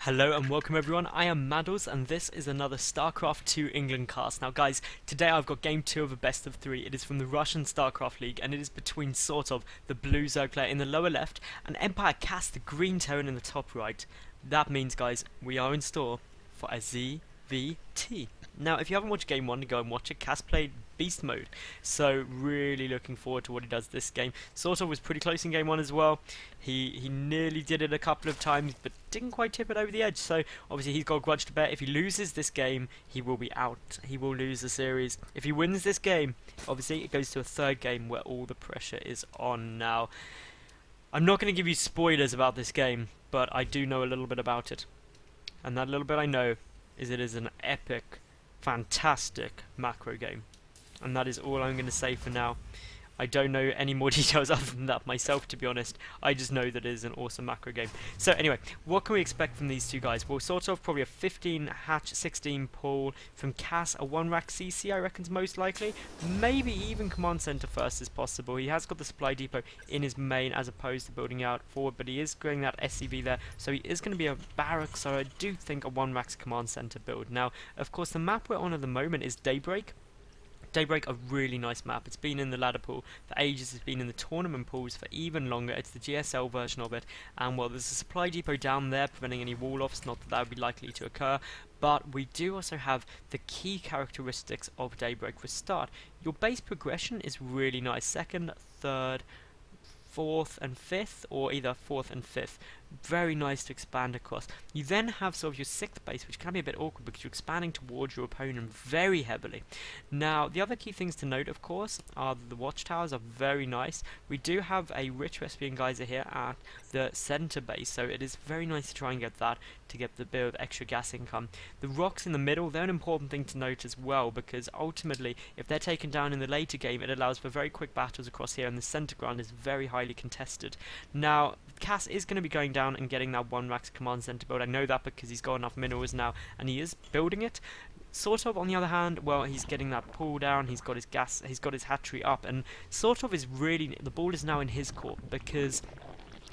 Hello and welcome everyone, I am Madals and this is another StarCraft 2 England cast. Now guys, today I've got game 2 of a best of 3. It is from the Russian StarCraft League and it is between SortOf, the blue Zerg player in the lower left, and EmpireKas, the green Terran in the top right. That means guys, we are in store for a ZVT. Now if you haven't watched game 1, go and watch it. Kas played beast mode, so really looking forward to what he does this game. SortOf was pretty close in game 1 as well. He nearly did it a couple of times but didn't quite tip it over the edge, so obviously he's got a grudge to bear. If he loses this game, he will be out. He will lose the series. If he wins this game, obviously it goes to a third game where all the pressure is on. Now I'm not going to give you spoilers about this game, but I do know a little bit about it, and that little bit I know is it is an epic, fantastic macro game. And that is all I'm going to say for now. I don't know any more details other than that myself, to be honest. I just know that it is an awesome macro game. So anyway, what can we expect from these two guys? Well, SortOf probably a 15 hatch, 16 pull. From Kas, a 1 rack CC, I reckon's most likely. Maybe even command center first is possible. He has got the supply depot in his main as opposed to building out forward, but he is going that SCV there, so he is going to be a barrack, so I do think a 1 rack command center build. Now, of course, the map we're on at the moment is Daybreak. Daybreak, a really nice map. It's been in the ladder pool for ages, it's been in the tournament pools for even longer. It's the GSL version of it, and well, there's a supply depot down there preventing any wall-offs, not that that would be likely to occur, but we do also have the key characteristics of Daybreak. For start, your base progression is really nice. Second, third, fourth and fifth, or either fourth and fifth. Very nice to expand across. You then have sort of your sixth base, which can be a bit awkward because you're expanding towards your opponent very heavily. Now, the other key things to note, of course, are that the watchtowers are very nice. We do have a rich recipe and geyser here at the center base, so it is very nice to try and get that to get the bit of extra gas income. The rocks in the middle, they're an important thing to note as well, because ultimately, if they're taken down in the later game, it allows for very quick battles across here, and the center ground is very highly contested. Now, Kas is going to be going down and getting that 1 rack command center build. I know that because he's got enough minerals now, and he is building it. SortOf, on the other hand, well, he's getting that pull down, he's got his gas, he's got his hatchery up, and SortOf is really, the ball is now in his court, because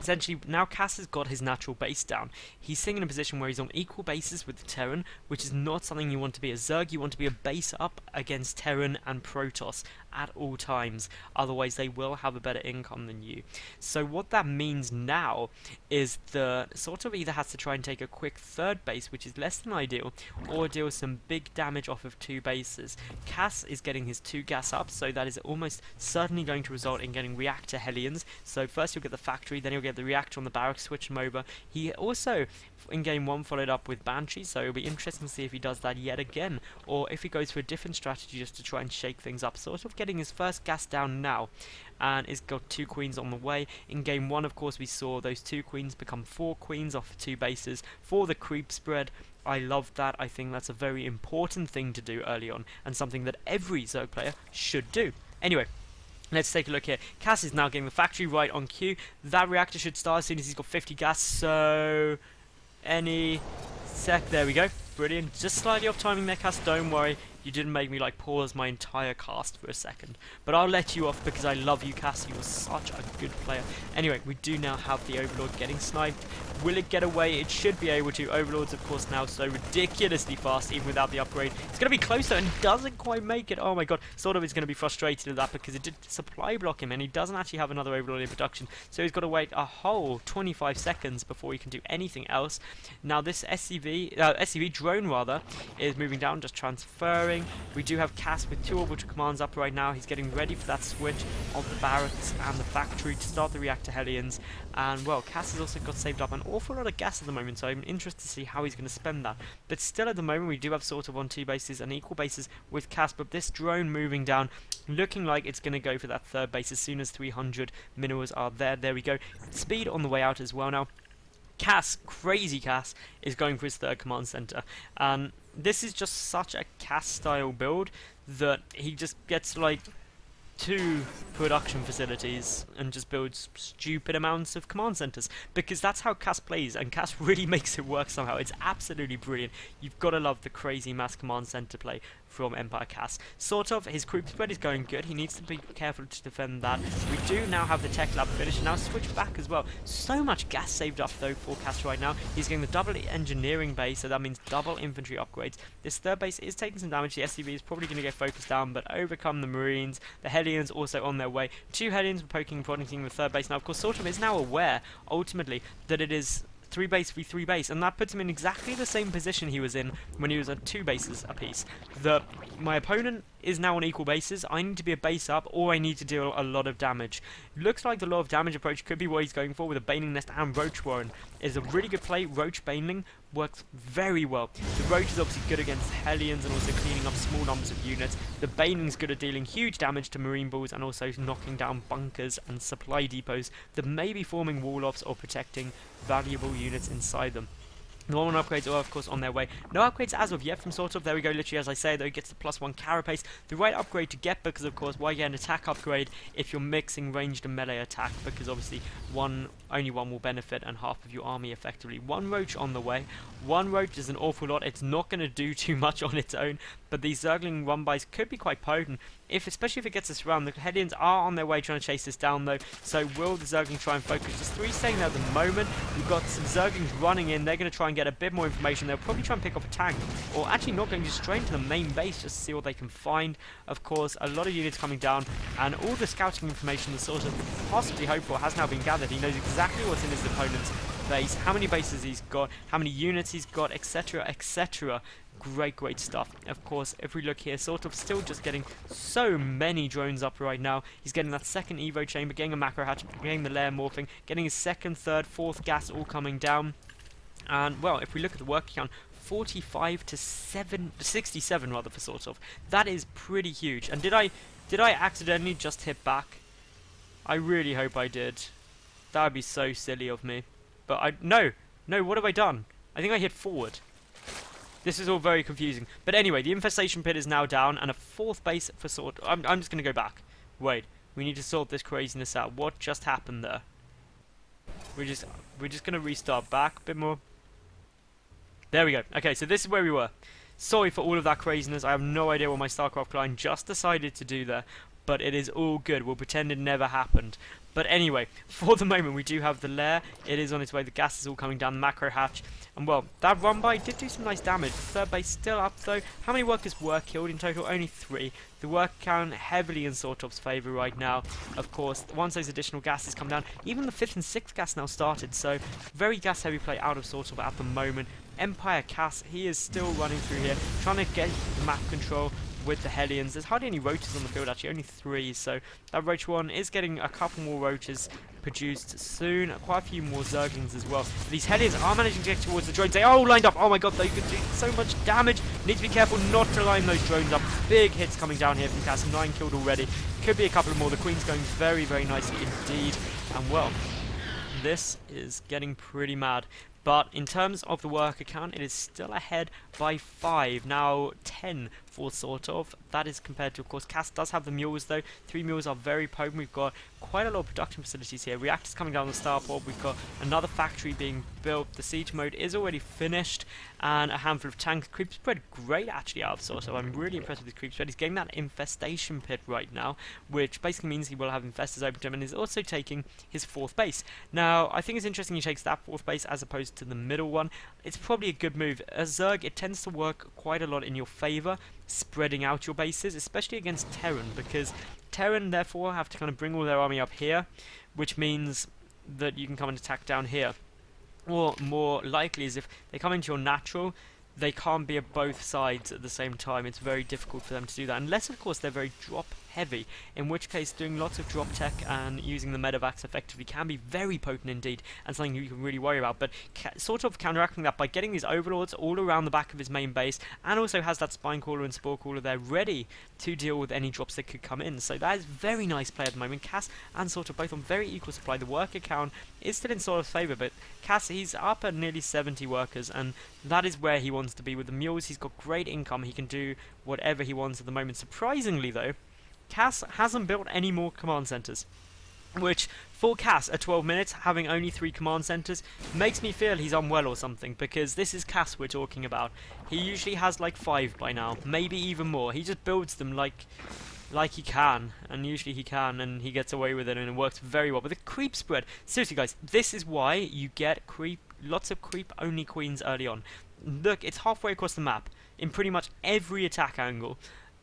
essentially, now Kas has got his natural base down. He's sitting in a position where he's on equal bases with the Terran, which is not something you want to be. As Zerg, you want to be a base up against Terran and Protoss at all times. Otherwise, they will have a better income than you. So what that means now is the SortOf either has to try and take a quick third base, which is less than ideal, or deal some big damage off of 2 bases. Kas is getting his 2 gas up, so that is almost certainly going to result in getting reactor Hellions. So first you'll get the factory, then you'll get the reactor on the barracks, switch him over. He also, in game 1, followed up with Banshee, so it'll be interesting to see if he does that yet again, or if he goes for a different strategy just to try and shake things up. SortOf getting his first gas down now, and he's got 2 queens on the way. In game 1, of course, we saw those 2 queens become 4 queens off 2 bases for the creep spread. I love that. I think that's a very important thing to do early on, and something that every Zerg player should do. Anyway, let's take a look here. Kas is now getting the factory right on cue. That reactor should start as soon as he's got 50 gas, so any sec. There we go. Brilliant. Just slightly off timing there, Kas. Don't worry. You didn't make me like pause my entire cast for a second. But I'll let you off because I love you, Kas. You were such a good player. Anyway, we do now have the Overlord getting sniped. Will it get away? It should be able to. Overlord's, of course, now so ridiculously fast, even without the upgrade. It's going to be closer and doesn't quite make it. Oh my god. SortOf is going to be frustrated at that because it did supply block him, and he doesn't actually have another Overlord in production. So he's got to wait a whole 25 seconds before he can do anything else. Now this SCV drone, rather, is moving down, just transferring. We do have Kas with 2 orbital commands up right now. He's getting ready for that switch of the barracks and the factory to start the reactor Hellions. And well, Kas has also got saved up an awful lot of gas at the moment, so I'm interested to see how he's going to spend that. But still, at the moment, we do have SortOf on 2 bases and equal bases with Kas, but this drone moving down, looking like it's going to go for that third base as soon as 300 minerals are there. There we go. Speed on the way out as well now. Kas, crazy Kas, is going for his third command center, and this is just such a Kas style build that he just gets like 2 production facilities and just builds stupid amounts of command centers, because that's how Kas plays, and Kas really makes it work somehow. It's absolutely brilliant. You've got to love the crazy mass command center play from EmpireKas. SortOf, his creep spread is going good. He needs to be careful to defend that. We do now have the tech lab finished, and now switch back as well. So much gas saved up though for Kas right now. He's getting the double engineering base, so that means double infantry upgrades. This third base is taking some damage. The SCV is probably going to get focused down, but overcome the Marines. The Hellions also on their way. 2 Hellions were poking and prodding the third base. Now, of course, SortOf is now aware, ultimately, that it is 3 base v 3 base, and that puts him in exactly the same position he was in when he was at 2 bases apiece. My opponent is now on equal bases. I need to be a base up, or I need to deal a lot of damage. Looks like the lot of damage approach could be what he's going for with a Baneling Nest and Roach Warren. Is a really good play. Roach Baneling works very well. The Roach is obviously good against Hellions and also cleaning up small numbers of units. The Baneling's good at dealing huge damage to Marine Balls and also knocking down bunkers and supply depots that may be forming wall-offs or protecting valuable units inside them. The one upgrades are of course on their way. No upgrades as of yet from SortOf. There we go, literally as I say, though he gets the +1 carapace. The right upgrade to get, because of course why get an attack upgrade if you're mixing ranged and melee attack, because obviously only one will benefit and half of your army effectively. 1 Roach on the way. 1 Roach is an awful lot. It's not going to do too much on its own, but these Zergling run-bys could be quite potent, especially if it gets us around. The Hellions are on their way trying to chase this down though, so will the Zergling try and focus? Just 3 staying there at the moment. We've got some Zerglings running in. They're going to try and get a bit more information. They'll probably try and pick up a tank, or actually not, going just straight into the main base just to see what they can find. Of course, a lot of units coming down, and all the scouting information that's sort of possibly hoped for has now been gathered. He knows exactly what's in his opponent's base, how many bases he's got, how many units he's got, etc, etc. Great stuff. Of course, if we look here, SortOf still just getting so many drones up right now. He's getting that second Evo chamber, getting a macro hatch, getting the layer morphing, getting his second, third, fourth gas all coming down. And well, if we look at the work count, 45 to 67 rather for SortOf. That is pretty huge. And did I accidentally just hit back? I really hope I did. That would be so silly of me. But no, what have I done? I think I hit forward. This is all very confusing. But anyway, the infestation pit is now down, and a 4th base for SortOf. I'm just going to go back. Wait, we need to sort this craziness out. What just happened there? We're just going to restart back a bit more. There we go. Okay, so this is where we were. Sorry for all of that craziness. I have no idea what my StarCraft client just decided to do there, but it is all good. We'll pretend it never happened. But anyway, for the moment we do have the lair. It is on its way. The gas is all coming down the macro hatch. And well, that run by did do some nice damage. The 3rd base still up though. How many workers were killed in total? Only 3. The work count heavily in SortOf's favour right now. Of course, once those additional gases come down, even the 5th and 6th gas now started. So very gas heavy play out of SortOf at the moment. EmpireKas, he is still running through here, trying to get the map control with the Hellions. There's hardly any roaches on the field actually, only 3, so that Roach one is getting a couple more roaches produced soon, quite a few more Zerglings as well. But these Hellions are managing to get towards the drones. They are all lined up. Oh my god, they could do so much damage. Need to be careful not to line those drones up. Big hits coming down here from Kas, 9 killed already. Could be a couple more. The Queen's going very nicely indeed. And well, this is getting pretty mad. But in terms of the worker count, it is still ahead by 5. Now 10 for SortOf. That is compared to, of course, Kas does have the mules though. 3 mules are very potent. We've got quite a lot of production facilities here. Reactors coming down the starport. We've got another factory being built. The siege mode is already finished. And a handful of tanks. Creep spread great actually out of SortOf. I'm really impressed with his creep spread. He's getting that infestation pit right now, which basically means he will have infestors open to him, and is also taking his 4th base. Now, I think it's interesting he takes that 4th base as opposed to the middle one. It's probably a good move. As Zerg, it tends to work quite a lot in your favour, spreading out your bases, especially against Terran, because Terran therefore have to kind of bring all their army up here, which means that you can come and attack down here. Or more likely is if they come into your natural, they can't be at both sides at the same time. It's very difficult for them to do that, unless of course they're very drop heavy, in which case doing lots of drop tech and using the medevacs effectively can be very potent indeed, and something you can really worry about. But sort of counteracting that by getting these overlords all around the back of his main base, and also has that spine caller and spore caller there ready to deal with any drops that could come in. So that is very nice play at the moment. Kas and sort of both on very equal supply. The worker count is still in sort of favour, but Kas, he's up at nearly 70 workers, and that is where he wants to be. With the mules, he's got great income. He can do whatever he wants at the moment. Surprisingly though, Kas hasn't built any more command centres, which For Kas at 12 minutes, having only 3 command centers, makes me feel he's unwell or something, because this is Kas we're talking about. He usually has like 5 by now, maybe even more. He just builds them like he can, and usually he can, and he gets away with it, and it works very well. But the creep spread, seriously guys, this is why you get lots of creep-only queens early on. Look, it's halfway across the map, in pretty much every attack angle.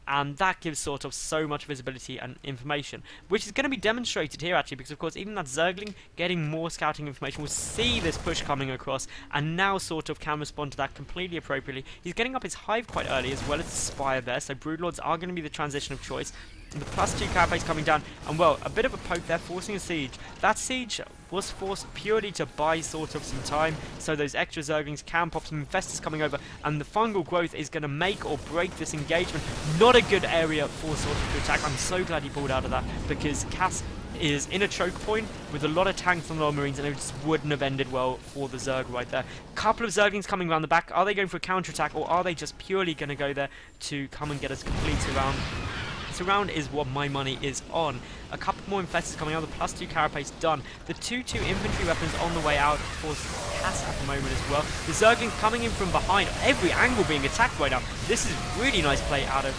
And that gives SortOf so much visibility and information, which is going to be demonstrated here actually, because of course even that Zergling getting more scouting information will see this push coming across, and now SortOf can respond to that completely appropriately. He's getting up his hive quite early as well as the Spire there, so Broodlords are going to be the transition of choice. And the +2 carapace coming down, and well, a bit of a poke there, forcing a siege. That siege was forced purely to buy SortOf some time, so those extra Zerglings can pop some infestors coming over, and the fungal growth is going to make or break this engagement. Not a good area for SortOf to attack. I'm so glad he pulled out of that, because Kas is in a choke point with a lot of tanks and a lot of marines, and it just wouldn't have ended well for the Zerg right there. Couple of Zerglings coming around the back. Are they going for a counter-attack, or are they just purely going to go there to come and get us complete surround? Surround is what my money is on. A couple more infestors coming out, the +2 carapace done. The 2-2 infantry weapons on the way out for Kas at the moment as well. The Zerglings coming in from behind, every angle being attacked right now. This is really nice play out of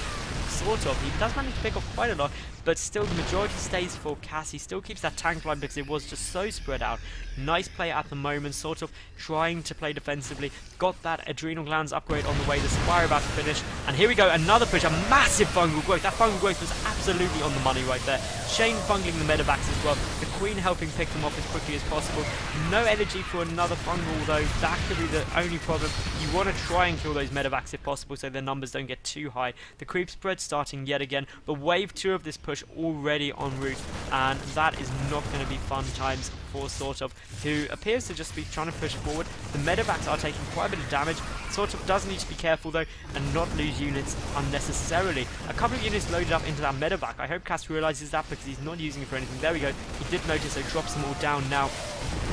SortOf. He does manage to pick off quite a lot, but still the majority stays for Kas. He still keeps that tank line because it was just so spread out. Nice play at the moment, SortOf trying to play defensively. Got that adrenal glands upgrade on the way, the Spire about to finish, and here we go, another push, a massive fungal growth. That fungal growth was absolutely on the money right there. Shane bungling the medevacs as well, the Queen helping pick them off as quickly as possible. No energy for another fungal though, that could be the only problem. You want to try and kill those medevacs if possible so their numbers don't get too high. The creep spread starting yet again, but wave 2 of this push already en route, and that is not going to be fun times for SortOf, who appears to just be trying to push forward. The medevacs are taking quite a bit of damage. SortOf does need to be careful though and not lose units unnecessarily. A couple of units loaded up into that medevac. I hope Kas realizes that because he's not using it for anything. There we go. He did notice, so drops them all down now.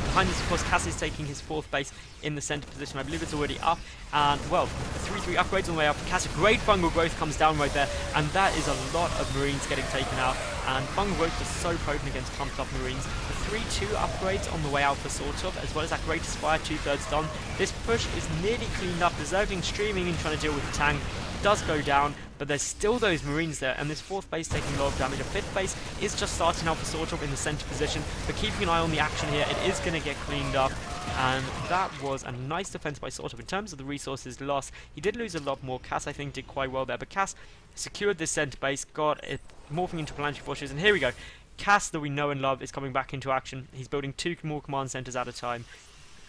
Behind this, of course, Kas is taking his 4th base in the center position. I believe it's already up. And, well, the 3-3 upgrades on the way up. Kas, a great fungal growth comes down right there. And that is a lot of marines getting taken out. And fungal growth is so potent against pumped up marines. The 3-2 upgrades on the way out for SortOf, as well as that great Spire 2/3 done. This push is nearly cleaned up. The Zergling streaming in trying to deal with the tank does go down, but there's still those marines there, and this 4th base taking a lot of damage. A 5th base is just starting out for SortOf in the center position, but keeping an eye on the action here. It is going to get cleaned up, and that was a nice defense by SortOf. In terms of the resources lost, he did lose a lot more. Kas, I think, did quite well there, but Kas secured this center base, got it morphing into planetary forces, and here we go. Kas, that we know and love, is coming back into action. He's building 2 more command centers at a time.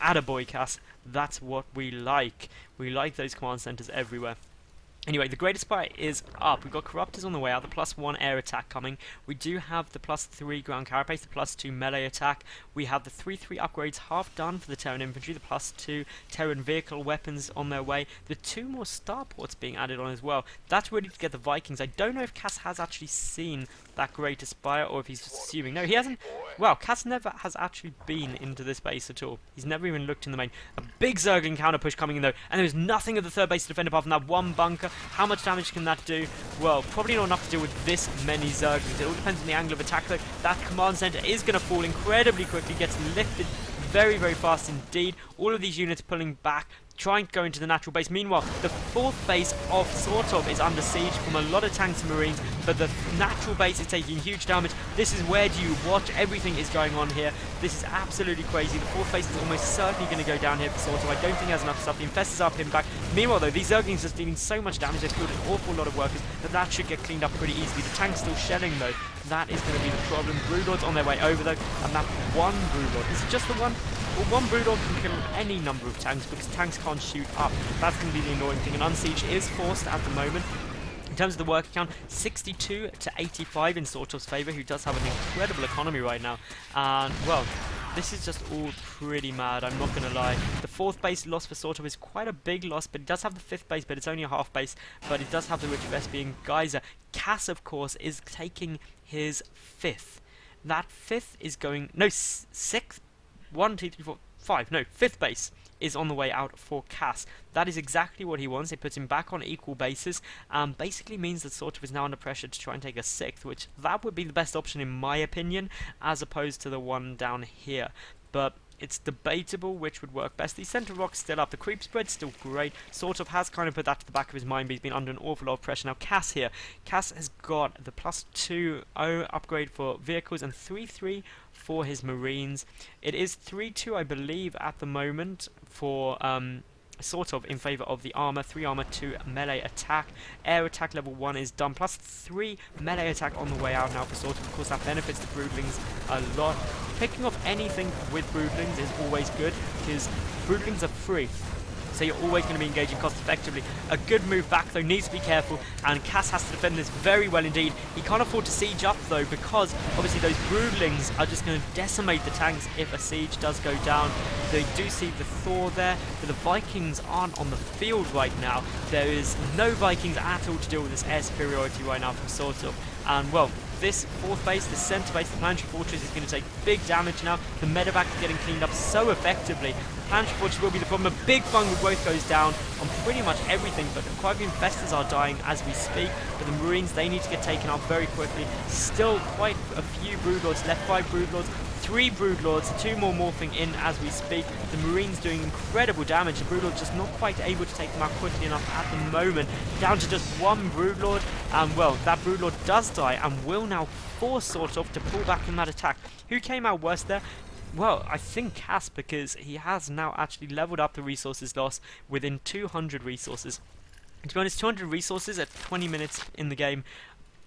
Attaboy, Kas. That's what we like. We like those command centers everywhere. Anyway, the greatest spire is up. We've got Corruptors on the way out, the +1 air attack coming. We do have the +3 ground carapace, the +2 melee attack. We have the 3-3 upgrades half done for the Terran infantry, the +2 Terran vehicle weapons on their way. The 2 more starports being added on as well. That's ready to get the Vikings. I don't know if Kas has actually seen that great spire, or if he's just assuming. No, he hasn't. Well, Kas never has actually been into this base at all. He's never even looked in the main. A big Zergling counter push coming in though, and there's nothing of the 3rd base to defend apart from that 1 bunker. How much damage can that do? Well, probably not enough to deal with this many Zerglings. It all depends on the angle of attack though. That command center is going to fall incredibly quickly, gets lifted very, very fast indeed. All of these units pulling back, trying to go into the natural base. Meanwhile, the 4th base of SortOf is under siege from a lot of tanks and marines, but the natural base is taking huge damage. This is where do you watch? Everything is going on here. This is absolutely crazy. The 4th base is almost certainly going to go down here for SortOf. I don't think he has enough stuff. The infestors are pinned back. Meanwhile, though, these Zerglings are dealing so much damage. They've killed an awful lot of workers, but that should get cleaned up pretty easily. The tank's still shelling, though. That is going to be the problem. Broodlords on their way over, though, and that 1 Broodlord. Is it just the 1? Well, 1 Broodlord can kill any number of tanks because tanks can't shoot up. That's going to be the annoying thing. And Unsiege is forced at the moment. In terms of the worker count, 62 to 85 in SortOf's favour, who does have an incredible economy right now. And, well, this is just all pretty mad, I'm not going to lie. The 4th base loss for SortOf is quite a big loss, but it does have the 5th base, but it's only a half base. But it does have the rich vest being Geyser. Kas, of course, is taking his 5th. That 5th is going... No, 6th? 1, 2, 3, 4, 5. No, 5th base is on the way out for Kas. That is exactly what he wants. It puts him back on equal basis, and basically means that SortOf is now under pressure to try and take a 6th, which that would be the best option in my opinion, as opposed to the one down here. But it's debatable which would work best. The centre rock's still up. The creep spread's still great. SortOf has kind of put that to the back of his mind, but he's been under an awful lot of pressure. Now Kas here. Kas has got the +2 upgrade for vehicles and 3-3 for his marines. It is 3-2, I believe, at the moment for SortOf in favour of the armour. 3 armour, 2 melee attack. Air attack level 1 is done. +3 melee attack on the way out now for SortOf. Of course, that benefits the broodlings a lot. Picking up anything with broodlings is always good, because broodlings are free, so you're always going to be engaging cost effectively. A good move back though, needs to be careful, and Kas has to defend this very well indeed. He can't afford to siege up though, because obviously those broodlings are just going to decimate the tanks if a siege does go down. They do see the Thor there, but the Vikings aren't on the field right now. There is no Vikings at all to deal with this air superiority right now from SortOf. And well, this 4th base, the centre base, the planetary fortress is going to take big damage now. The medevac is getting cleaned up so effectively. The planetary fortress will be the problem. A big fungal growth goes down on pretty much everything, but quite a few infestors are dying as we speak. But the marines, they need to get taken out very quickly. Still quite a few broodlords left. 5 broodlords, 3 broodlords, 2 more morphing in as we speak. The marines doing incredible damage. The broodlords just not quite able to take them out quickly enough at the moment. Down to just 1 broodlord, and well, that broodlord does die and will now force SortOf to pull back from that attack. Who came out worse there? Well, I think Kas, because he has now actually leveled up the resources lost within 200 resources. And to be honest, 200 resources at 20 minutes in the game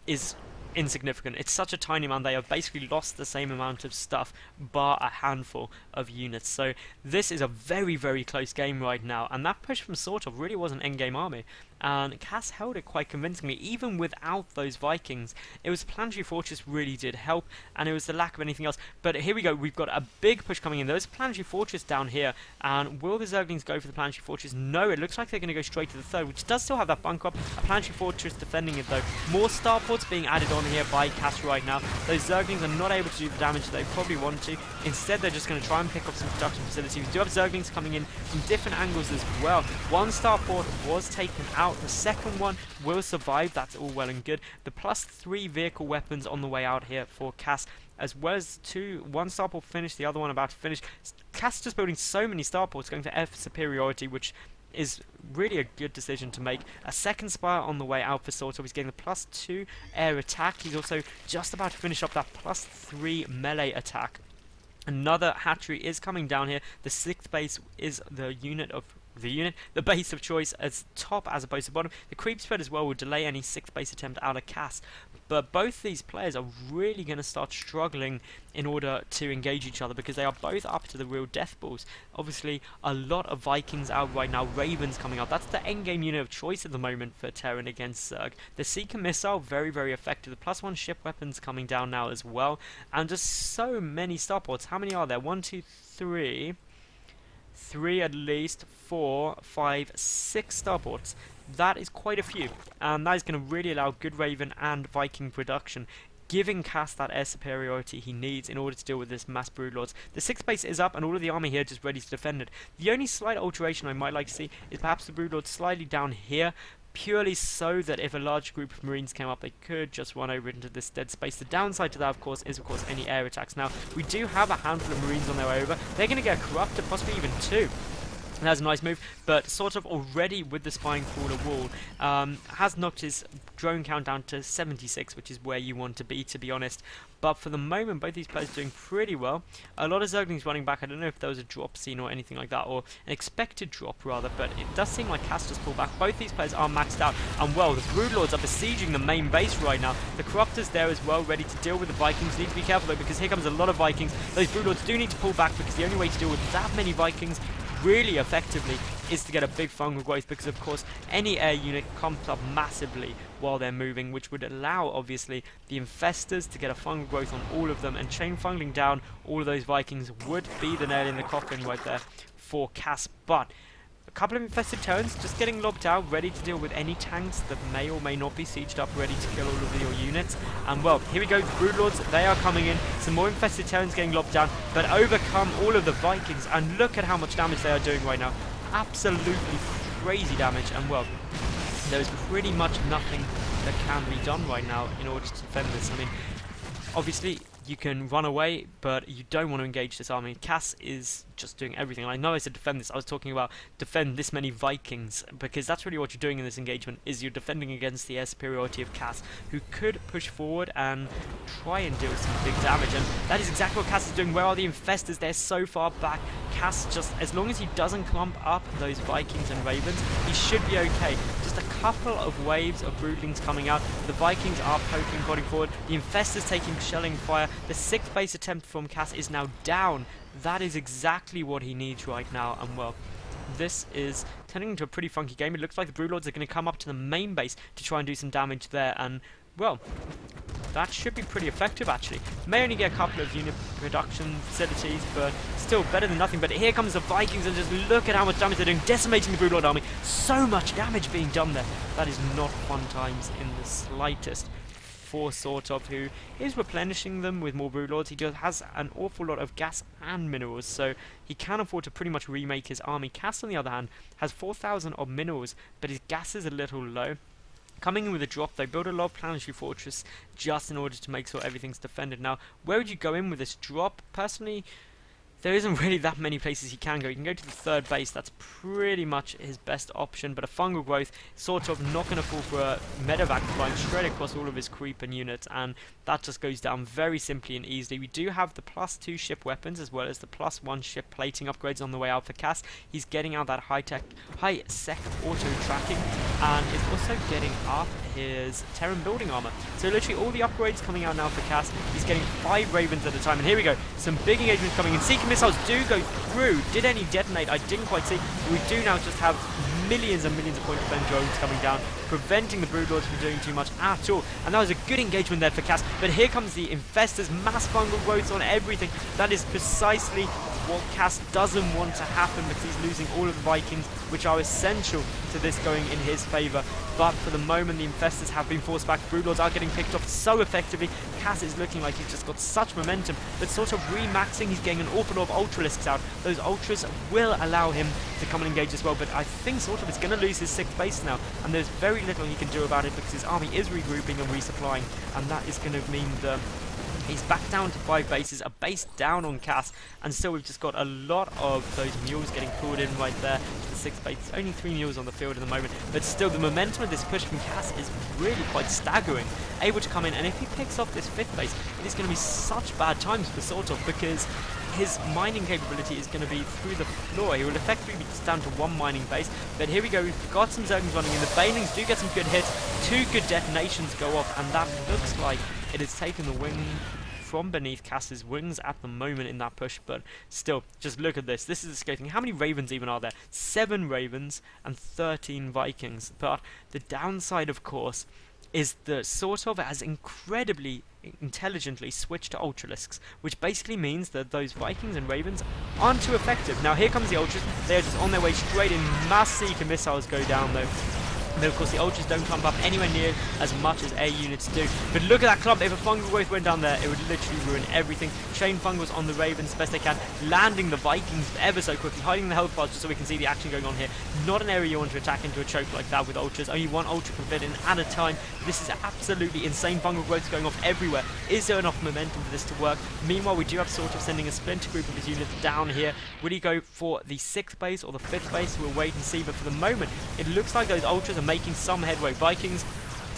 is insignificant. It's such a tiny amount. They have basically lost the same amount of stuff, bar a handful of units. So this is a very, very close game right now, and that push from SortOf really was an endgame army. And Kas held it quite convincingly, even without those Vikings. It was Planetary Fortress really did help, and it was the lack of anything else. But here we go, we've got a big push coming in. There's a Planetary Fortress down here, and will the Zerglings go for the Planetary Fortress? No, it looks like they're going to go straight to the 3rd, which does still have that bunker up. A Planetary Fortress defending it though. More starports being added on here by Kas right now. Those Zerglings are not able to do the damage they probably want to. Instead, they're just going to try and pick up some production facilities. We do have Zerglings coming in from different angles as well. 1 starport was taken out. The second one will survive. That's all well and good. The +3 vehicle weapons on the way out here for Kas, as well as 1 starport finished, the other one about to finish. Kas just building so many starports, going for F superiority, which is really a good decision to make. A second spire on the way out for SortOf. He's getting the +2 air attack. He's also just about to finish up that +3 melee attack. Another hatchery is coming down here. The 6th base is the base of choice as top as opposed to bottom. The creep spread as well will delay any 6th base attempt out of Kas. But both these players are really going to start struggling in order to engage each other, because they are both up to the real death balls. Obviously, a lot of Vikings out right now. Ravens coming out. That's the endgame unit of choice at the moment for Terran against Zerg. The Seeker missile, very, very effective. The +1 ship weapons coming down now as well. And just so many starports. How many are there? 1, 2, 3... 3 at least, 4, 5, 6 starports. That is quite a few, and that is going to really allow good Raven and Viking production, giving Kas that air superiority he needs in order to deal with this mass broodlords. The 6th base is up, and all of the army here just ready to defend it. The only slight alteration I might like to see is perhaps the broodlords slightly down here, purely so that if a large group of marines came up, they could just run over into this dead space. The downside to that, of course, is any air attacks. Now, we do have a handful of marines on their way over. They're going to get corrupted, possibly even 2. That's a nice move, but SortOf already with the Spine Crawler wall has knocked his drone count down to 76, which is where you want to be honest. But for the moment, both these players are doing pretty well. A lot of Zerglings running back. I don't know if there was a drop scene or anything like that, or an expected drop rather, but it does seem like Kas just pulled back. Both these players are maxed out, and well, the Broodlords are besieging the main base right now. The Corruptors there as well, ready to deal with the Vikings. Need to be careful though, because here comes a lot of Vikings. Those Broodlords do need to pull back, because the only way to deal with that many Vikings really effectively is to get a big fungal growth, because of course any air unit comes up massively while they're moving, which would allow obviously the infestors to get a fungal growth on all of them, and chain fungaling down all of those Vikings would be the nail in the coffin right there for Kas. But A couple of infested Terrans just getting lobbed out, ready to deal with any tanks that may or may not be sieged up, ready to kill all of your units. And well, here we go, the Broodlords, they are coming in. Some more infested Terrans getting lobbed down, but overcome all of the Vikings. And look at how much damage they are doing right now. Absolutely crazy damage. And well, there's pretty much nothing that can be done right now in order to defend this. I mean, obviously, you can run away, but you don't want to engage this army. Kas is just doing everything. And I know I said defend this. I was talking about defend this many Vikings, because that's really what you're doing in this engagement, is you're defending against the air superiority of Kas, who could push forward and try and deal some big damage. And that is exactly what Kas is doing. Where are the infestors? They're so far back. Kas, just as long as he doesn't clump up those Vikings and Ravens, he should be okay. Just a couple of waves of broodlings coming out. The Vikings are poking, prodding forward. The infestors taking shelling fire. The 6th base attempt from Kas is now down. That is exactly what he needs right now. And well, this is turning into a pretty funky game. It looks like the Broodlords are going to come up to the main base to try and do some damage there. And well, that should be pretty effective actually. May only get a couple of unit production facilities, but still better than nothing. But here comes the Vikings, and just look at how much damage they're doing, decimating the Broodlord army. So much damage being done there. That is not fun times in the slightest for SortOf, who is replenishing them with more Broodlords. He just has an awful lot of gas and minerals, so he can afford to pretty much remake his army. Kas, on the other hand, has 4,000 of minerals, but his gas is a little low. Coming in with a drop, they build a lot of planetary fortress just in order to make sure everything's defended. Now, where would you go in with this drop? Personally, there isn't really that many places he can go. You can go to the 3rd base. That's pretty much his best option. But a fungal growth, SortOf not going to fall for a medevac flying straight across all of his creeper units, and that just goes down very simply and easily. We do have the +2 ship weapons as well as the +1 ship plating upgrades on the way out for Kas. He's getting out that high-sec auto tracking, and is also getting up his Terran building armor. So literally all the upgrades coming out now for Kas. He's getting 5 Ravens at a time, and here we go. Some big engagements coming in. Seeker missiles do go through. Did any detonate? I didn't quite see. We do now just have millions and millions of point defense drones coming down, preventing the Broodlords from doing too much at all. And that was a good engagement there for Kas. But here comes the infestors, mass fungal growths on everything. That is precisely what Kas doesn't want to happen, because he's losing all of the Vikings, which are essential to this going in his favour. But for the moment, the infestors have been forced back. Broodlords are getting picked off so effectively. Kas is looking like he's just got such momentum, but sort of remaxing. He's getting an awful lot of Ultralisks out. Those Ultras will allow him to come and engage as well, but I think SortOf is going to lose his 6th base now, and there's very little he can do about it, because his army is regrouping and resupplying, and that is going to mean that he's back down to 5 bases, a base down on Kas, and still we've just got a lot of those mules getting pulled in right there to the 6th base. There's only 3 mules on the field at the moment, but still the momentum of this push from Kas is really quite staggering. Able to come in, and if he picks off this 5th base, it is going to be such bad times for SortOf, because his mining capability is going to be through the floor. He will effectively be down to 1 mining base, but here we go. We've got some Zerglings running in. The Banelings do get some good hits. 2 good detonations go off, and that looks like it has taken the wing from beneath Kas's wings at the moment in that push. But still, just look at this. This is escaping. How many Ravens even are there? 7 Ravens and 13 Vikings. But the downside, of course, is that SortOf has incredibly intelligently switched to Ultralisks, which basically means that those Vikings and Ravens aren't too effective. Now here comes the Ultras. They are just on their way straight in. Mass Seeker missiles go down though. And then of course the Ultras don't clump up anywhere near as much as air units do. But look at that clump. If a fungal growth went down there, it would literally ruin everything. Chain fungals on the Ravens best they can, landing the Vikings ever so quickly, hiding in the health pods just so we can see the action going on here. Not an area you want to attack into a choke like that with Ultras. Only 1 Ultra can fit in at a time. This is absolutely insane. Fungal growths going off everywhere. Is there enough momentum for this to work? Meanwhile, we do have SortOf sending a splinter group of his units down here. Will he go for the 6th base or the 5th base? We'll wait and see. But for the moment, it looks like those Ultras are making some headway. Vikings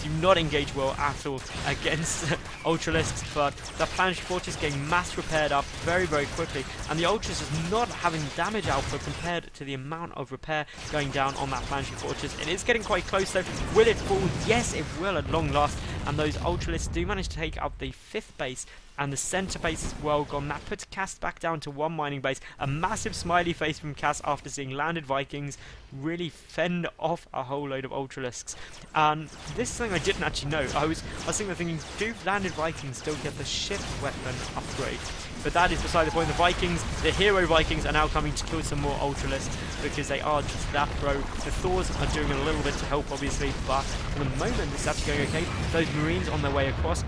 do not engage well at all against Ultralisks, but that planetary fortress getting mass repaired up very, very quickly, and the Ultras is not having damage output compared to the amount of repair going down on that planetary fortress. It is getting quite close though. Will it fall? Yes, it will at long last, and those Ultralisks do manage to take out the 5th base and the center base is well gone. That puts Kas back down to 1 mining base. A massive smiley face from Kas after seeing landed Vikings really fend off a whole load of Ultralisks. And this is something I didn't actually know. I was thinking, do landed Vikings still get the ship weapon upgrade? But that is beside the point. The Vikings, the hero Vikings, are now coming to kill some more Ultralisks because they are just that pro. The Thors are doing a little bit to help, obviously, but for the moment it's actually going okay. Those Marines on their way across,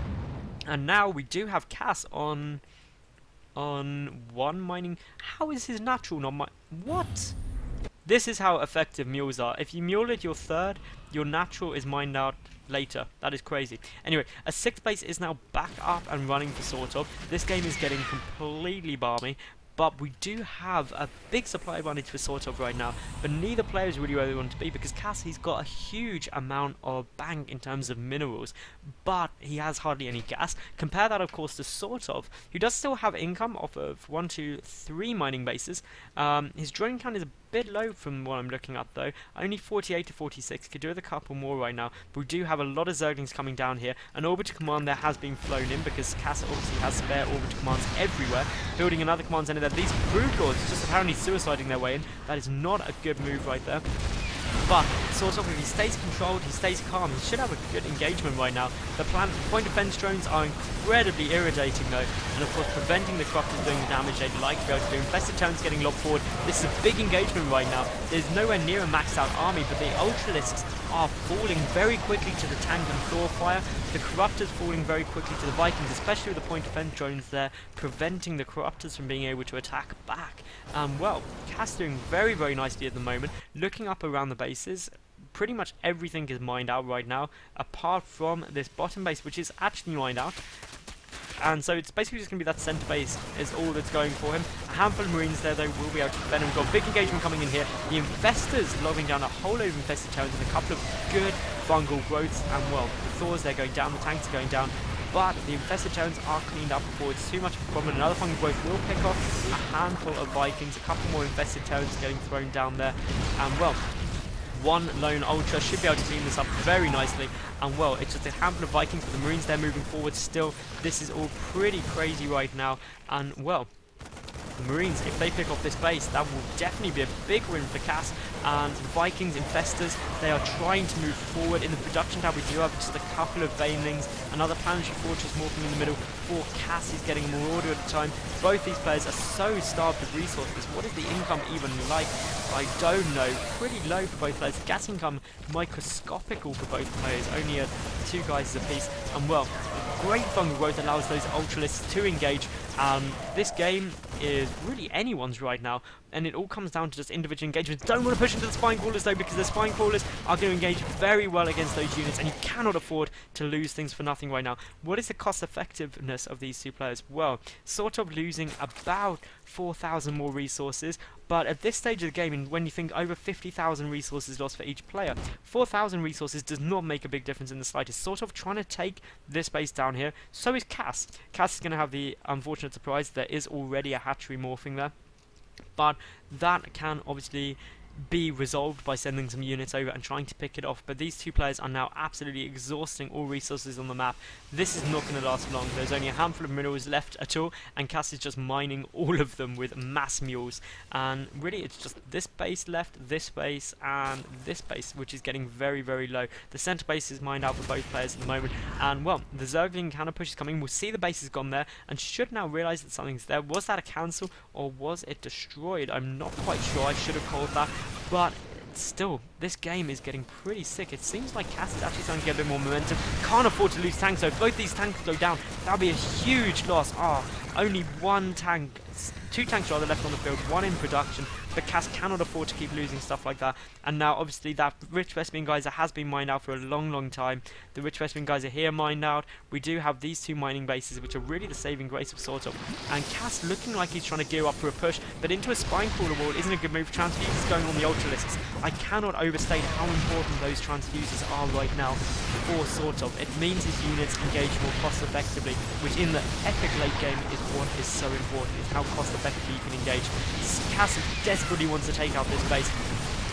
and now we do have Kas on 1 mining. How is his natural not mi- What? This is how effective mules are. If you mule it your 3rd, your natural is mined out later. That is crazy. Anyway, a 6th base is now back up and running for SortOf. This game is getting completely balmy, but we do have a big supply advantage for SortOf right now, but neither player is really where they want to be because Cassie's got a huge amount of bank in terms of minerals, but he has hardly any gas. Compare that, of course, to SortOf, who does still have income off of 1, 2, 3 mining bases. His drilling count is a bit low from what I'm looking at though, only 48 to 46, could do with a couple more right now, but we do have a lot of Zerglings coming down here. An orbital command there has been flown in because Cass obviously has spare orbital commands everywhere, building another command center there. These Brood Lords just apparently suiciding their way in. That is not a good move right there. But SortOf, if he stays controlled, he stays calm, he should have a good engagement right now. The point defense drones are incredibly irritating though, and of course preventing the Corruptors doing the damage they'd like to be able to do. Infested Terrans getting lobbed forward. This is a big engagement right now. There's nowhere near a maxed out army, but the Ultralisks are falling very quickly to the tank and Thor fire. The Corruptors falling very quickly to the Vikings, especially with the point defense drones there, preventing the Corruptors from being able to attack back. Well, Cass doing very, very nicely at the moment. Looking up around the bases, pretty much everything is mined out right now, apart from this bottom base, which is actually mined out. And so it's basically just going to be that center base is all that's going for him. A handful of Marines there, though, will be able to defend him. We've got a big engagement coming in here. The Infestors lobbing down a whole load of Infested Terrans and a couple of good fungal growths. And, well, the Thors, they're going down, the tanks are going down. But the Infested Terrans are cleaned up before it's too much of a problem. Another fungal growth will pick off a handful of Vikings. A couple more Infested Terrans getting thrown down there. And, well, one lone Ultra should be able to clean this up very nicely. And well, it's just a handful of Vikings, but the Marines they're moving forward still. This is all pretty crazy right now. And well, the Marines, if they pick off this base, that will definitely be a big win for Cass. And Vikings, Infestors, they are trying to move forward. In the production tab, we do have just a couple of Banelings, another Planetary Fortress morphing in the middle. For Cass, he's getting a Marauder at a time. Both these players are so starved of resources. What is the income even like? I don't know. Pretty low for both players. Gas income microscopical for both players, only at 2 guys apiece. And well, great fungal growth allows those Ultralisks to engage. This game is really anyone's right now, and it all comes down to just individual engagements. Don't want to push into the Spine Crawlers though, because the Spine Crawlers are going to engage very well against those units, and you cannot afford to lose things for nothing right now. What is the cost effectiveness of these 2 players? Well, SortOf losing about 4,000 more resources, but at this stage of the game, and when you think over 50,000 resources lost for each player, 4,000 resources does not make a big difference in the slightest. SortOf trying to take this base down here. So is Cass. Cass is going to have the unfortunate surprise. There is already a hatchery morphing there, but that can obviously be resolved by sending some units over and trying to pick it off. But these 2 players are now absolutely exhausting all resources on the map. This is not going to last long. There's only a handful of minerals left at all, and Cass is just mining all of them with mass mules. And really, it's just this base left, this base, and this base, which is getting very, very low. The center base is mined out for both players at the moment. And well, the Zergling counter push is coming. We'll see the base has gone there, and should now realize that something's there. Was that a cancel, or was it destroyed? I'm not quite sure. I should have called that. But still, this game is getting pretty sick. It seems like Cass is actually starting to get a bit more momentum. Can't afford to lose tanks, so if both these tanks go down, that'll be a huge loss. Only 1 tank, 2 tanks rather left on the field, 1 in production. But Cass cannot afford to keep losing stuff like that. And now, obviously, that Rich Westmean Geyser has been mined out for a long, long time. The Rich Westmean Geyser here mined out. We do have these 2 mining bases, which are really the saving grace of SortOf. And Cass looking like he's trying to gear up for a push, but into a Spine Crawler wall isn't a good move. Transfuses going on the Ultralisks. I cannot overstate how important those transfuses are right now for SortOf. It means his units engage more cost effectively, which in the epic late game is what is so important, is how cost effectively you can engage. Cass desperately wants to take out this base.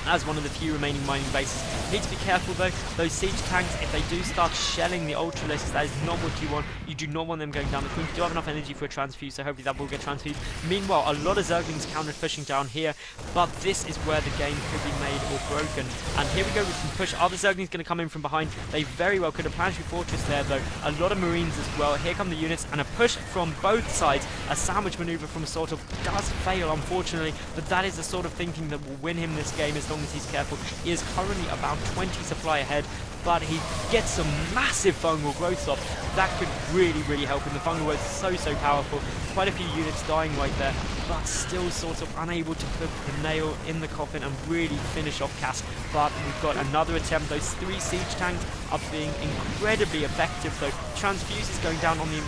as one of the few remaining mining bases. You need to be careful though, those siege tanks, if they do start shelling the ultralisks, that is not what you want. You do not want them going down. The Queens do have enough energy for a transfuse, so hopefully that will get transfused. Meanwhile, a lot of Zerglings counter pushing down here, but this is where the game could be made or broken. And here we go with some push. Are the Zerglings going to come in from behind? They very well could have. Planetary Fortress there though. A lot of Marines as well. Here come the units, and a push from both sides. A sandwich maneuver from SortOf does fail, unfortunately, but that is the sort of thinking that will win him this game as long as he's careful. He is currently about 20 supply ahead, but he gets some massive fungal growth off. That could really help him. The fungal growth is so powerful. Quite a few units dying right there, but still sort of unable to put the nail in the coffin and really finish off Kas. But we've got another attempt. Those 3 siege tanks are being incredibly effective though. Transfuse is going down on the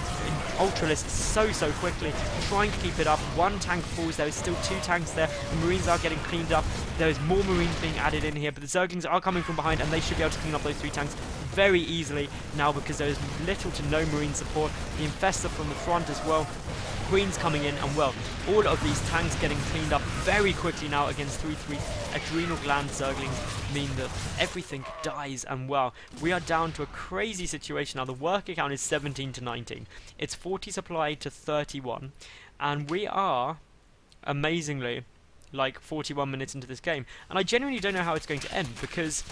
Ultralisk so quickly, trying to keep it up. 1 tank falls. There is still 2 tanks there. The Marines are getting cleaned up. There is more Marines being added in here, but the Zerglings are coming from behind, and they should be able to clean up those 3 tanks very easily now because there is little to no Marine support. The Infestor from the front as well. Queens coming in, and well, all of these tanks getting cleaned up very quickly now against 3 adrenal gland Zerglings mean that everything dies. And well, we are down to a crazy situation now. The worker count is 17 to 19. It's 40 supply to 31, and we are amazingly like 41 minutes into this game, and I genuinely don't know how it's going to end because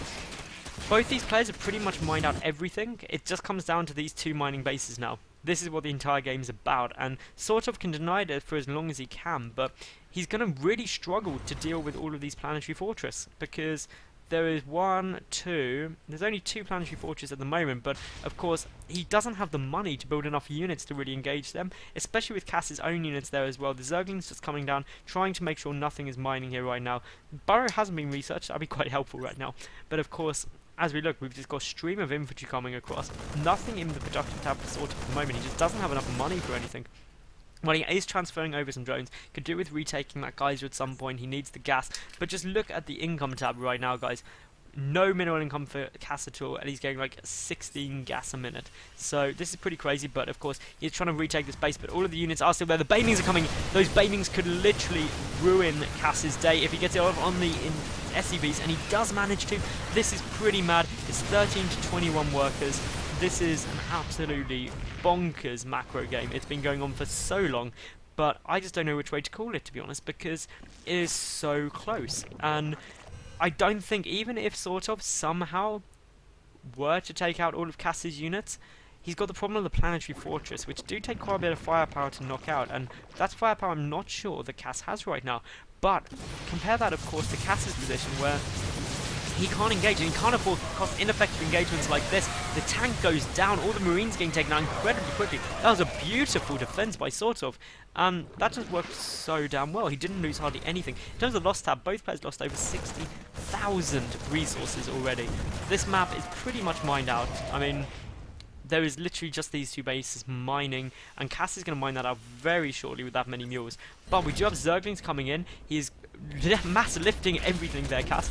both these players have pretty much mined out everything. It just comes down to these 2 mining bases now. This is what the entire game is about, and SortOf can deny it for as long as he can, but he's going to really struggle to deal with all of these planetary fortress because there is there's only 2 planetary fortresses at the moment, but of course he doesn't have the money to build enough units to really engage them, especially with Kas's own units there as well. The Zerglings just coming down, trying to make sure nothing is mining here right now. Burrow hasn't been researched, that'd be quite helpful right now, but of course as we look, we've just got a stream of infantry coming across. Nothing in the production tab for SortOf at the moment. He just doesn't have enough money for anything. Well, he is transferring over some drones. Could do with retaking that geyser at some point. He needs the gas. But just look at the income tab right now, guys. No mineral income for Kas at all, and he's getting like 16 gas a minute. So this is pretty crazy, but of course he's trying to retake this base, but all of the units are still there. The banelings are coming. Those banelings could literally ruin Kas's day if he gets it off on the SCVs, and he does manage to. This is pretty mad. It's 13 to 21 workers. This is an absolutely bonkers macro game. It's been going on for so long, but I just don't know which way to call it, to be honest, because it is so close. And I don't think, even if SortOf somehow were to take out all of Kas's units, he's got the problem of the planetary fortress, which do take quite a bit of firepower to knock out, and that's firepower I'm not sure that Kas has right now. But compare that, of course, to Kas's position, where he can't engage, and he can't afford cost ineffective engagements like this. The tank goes down, all the Marines getting taken out incredibly quickly. That was a beautiful defense by SortOf. That just worked so damn well. He didn't lose hardly anything. In terms of loss tab, both players lost over 60,000 resources already. This map is pretty much mined out. I mean, there is literally just these 2 bases mining, and Kas is going to mine that out very shortly with that many mules. But we do have Zerglings coming in. He is mass lifting everything there, Kas.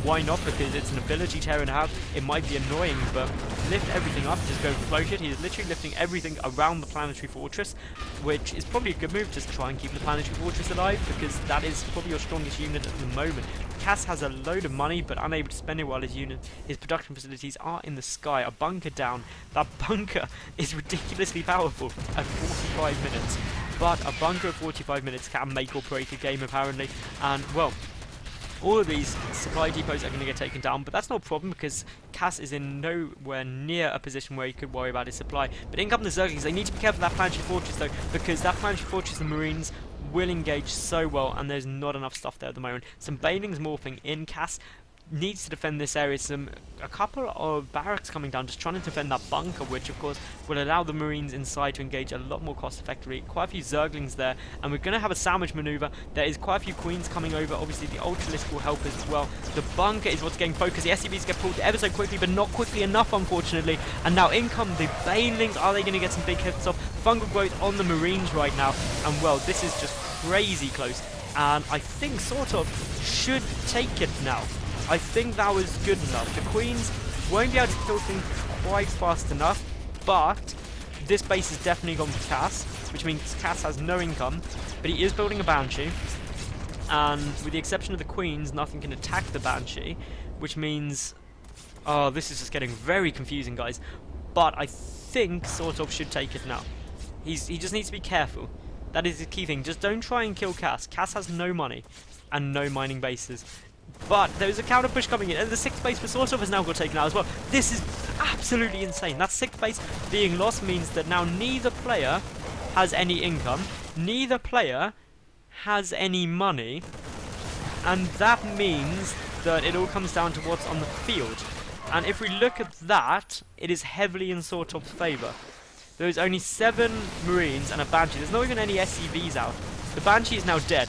Why not? Because it's an ability Terran to have. It might be annoying, but lift everything up, just go float it. He is literally lifting everything around the planetary fortress, which is probably a good move to try and keep the planetary fortress alive, because that is probably your strongest unit at the moment. Kas has a load of money, but unable to spend it while his production facilities are in the sky. A bunker down. That bunker is ridiculously powerful at 45 minutes. But a bunker at 45 minutes can make or break a game, apparently. And, well, all of these supply depots are going to get taken down, but that's no problem because Kas is in nowhere near a position where he could worry about his supply. But in come the Zerglings. They need to be careful of that planetary fortress, though, because that planetary fortress, the Marines will engage so well, and there's not enough stuff there at the moment. Some banelings morphing in. Kas needs to defend this area. A couple of barracks coming down, just trying to defend that bunker, which of course will allow the Marines inside to engage a lot more cost effectively. Quite a few Zerglings there, and we're going to have a sandwich maneuver. There is quite a few Queens coming over. Obviously the Ultralisk will help as well. The bunker is what's getting focused. The SCVs get pulled ever so quickly, but not quickly enough, unfortunately. And now in come the banelings. Are they going to get some big hits off? Fungal growth on the Marines right now, and well, this is just crazy close, and I think SortOf should take it now. I think that was good enough. The Queens won't be able to kill things quite fast enough, but this base is definitely gone for Kas, which means Kas has no income, but he is building a Banshee. and with the exception of the queens, nothing can attack the Banshee, which means... Oh, this is just getting very confusing, guys. But I think SortOf should take it now. He just needs to be careful. That is the key thing. Just don't try and kill Kas. Kas has no money and no mining bases. But there is a counter push coming in, and the 6th base for SortOf has now got taken out as well. This is absolutely insane. That 6th base being lost means that now neither player has any income, neither player has any money, and that means that it all comes down to what's on the field. And if we look at that, it is heavily in SortOf's favour. There is only 7 Marines and a Banshee. There's not even any SCVs out. The Banshee is now dead.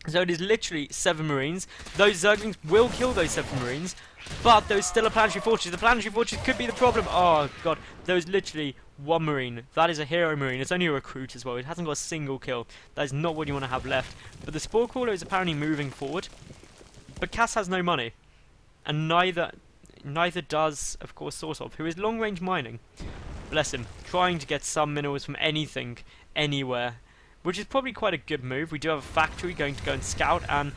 So it is literally 7 Marines. Those Zerglings will kill those 7 Marines, but there is still a Planetary Fortress. The Planetary Fortress could be the problem. Oh god, there is literally 1 Marine. That is a Hero Marine. It's only a Recruit as well. It hasn't got a single kill. That is not what you want to have left. But the Spore Crawler is apparently moving forward. But Kas has no money. And neither does, of course, SortOf, who is long-range mining. Bless him. Trying to get some minerals from anything, anywhere. Which is probably quite a good move. We do have a factory going to go and scout, and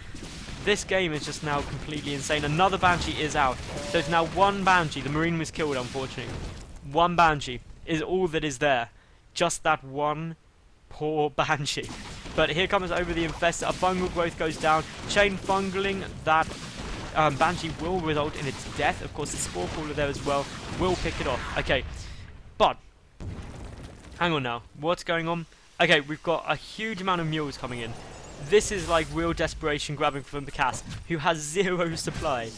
this game is just now completely insane. Another Banshee is out. There's now 1 Banshee. The Marine was killed, unfortunately. 1 Banshee is all that is there. Just that 1 poor Banshee. But here comes over the Infestor. A fungal growth goes down. Chain fungling. That Banshee will result in its death. Of course, the Spore Crawler there as well will pick it off. Okay, but hang on now. What's going on? Okay, we've got a huge amount of mules coming in. This is like real desperation grabbing from the Kas, who has 0 supply.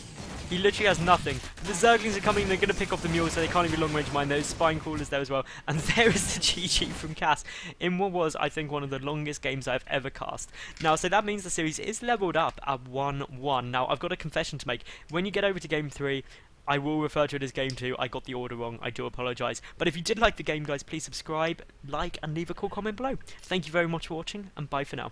He literally has nothing. The Zerglings are coming, they're going to pick off the mules, so they can't even long-range mine. There's spine crawlers there as well. And there is the GG from Kas in what was, I think, one of the longest games I've ever cast. Now, so that means the series is leveled up at 1-1. Now, I've got a confession to make. When you get over to Game 3, I will refer to it as Game 2. I got the order wrong. I do apologise. But if you did like the game, guys, please subscribe, like, and leave a cool comment below. Thank you very much for watching, and bye for now.